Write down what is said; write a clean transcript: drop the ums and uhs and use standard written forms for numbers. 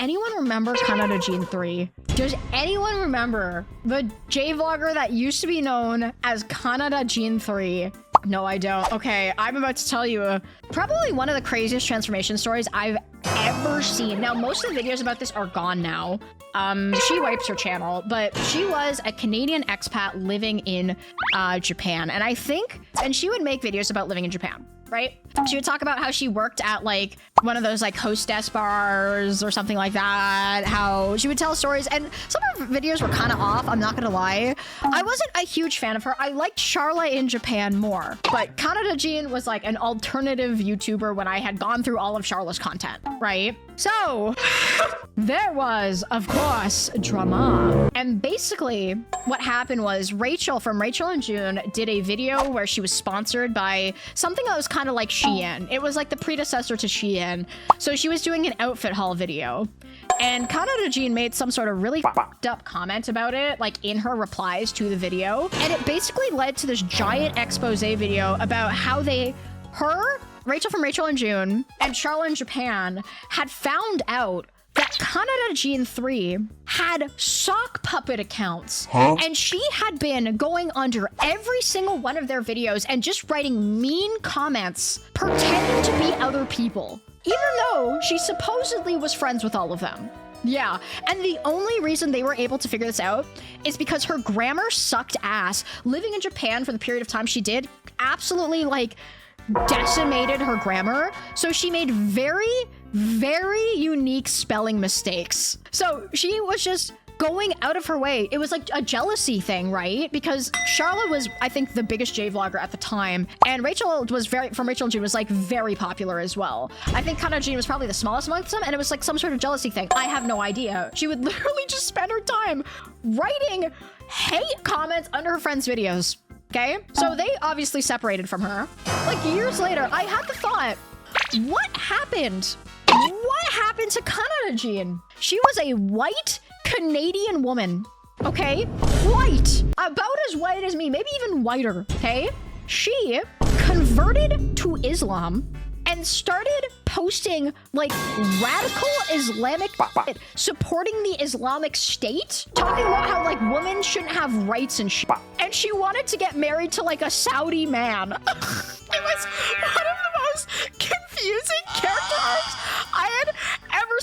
anyone remember Kanada 3? Does anyone remember the J-vlogger that used to be known as Kanada 3? No, I don't. Okay, I'm about to tell you probably one of the craziest transformation stories I've ever seen. Now, most of the videos about this are gone now. She wipes her channel, but she was a Canadian expat living in Japan. And she would make videos about living in Japan, right? She would talk about how she worked at like one of those like hostess bars or something like that. How she would tell stories, and some of her videos were kind of off, I'm not gonna lie. I wasn't a huge fan of her. I liked Charla in Japan more, but Kanada Jean was like an alternative YouTuber when I had gone through all of Charla's content, right? So there was, of course, drama. And basically what happened was Rachel from Rachel and June did a video where she was sponsored by something that was kind of like Shein. It was like the predecessor to Shein. So she was doing an outfit haul video. And Kanada Jean made some sort of really fucked up comment about it, like in her replies to the video. And it basically led to this giant expose video about how Rachel from Rachel and June and Charla in Japan had found out that Kanada 3 had sock puppet accounts. And she had been going under every single one of their videos and just writing mean comments, pretending to be other people, even though she supposedly was friends with all of them. Yeah, and the only reason they were able to figure this out is because her grammar sucked ass. Living in Japan for the period of time she did absolutely like decimated her grammar. So she made very, very unique spelling mistakes. So she was just going out of her way. It was like a jealousy thing, right? Because Charla was, I think, the biggest J-vlogger at the time, and Rachel was from Rachel and June was like very popular as well. I think Kanada Jean was probably the smallest amongst them, and it was like some sort of jealousy thing. I have no idea. She would literally just spend her time writing hate comments under her friends' videos. Okay, so they obviously separated from her. Like years later, I had the thought, what happened? What happened to Kanada Jean? She was a white Canadian woman, okay? White, about as white as me, maybe even whiter, okay? She converted to Islam and started posting like radical Islamic shit, supporting the Islamic State, talking about how like women shouldn't have rights and shit. And she wanted to get married to like a Saudi man. It was one of the most confusing character arcs I had ever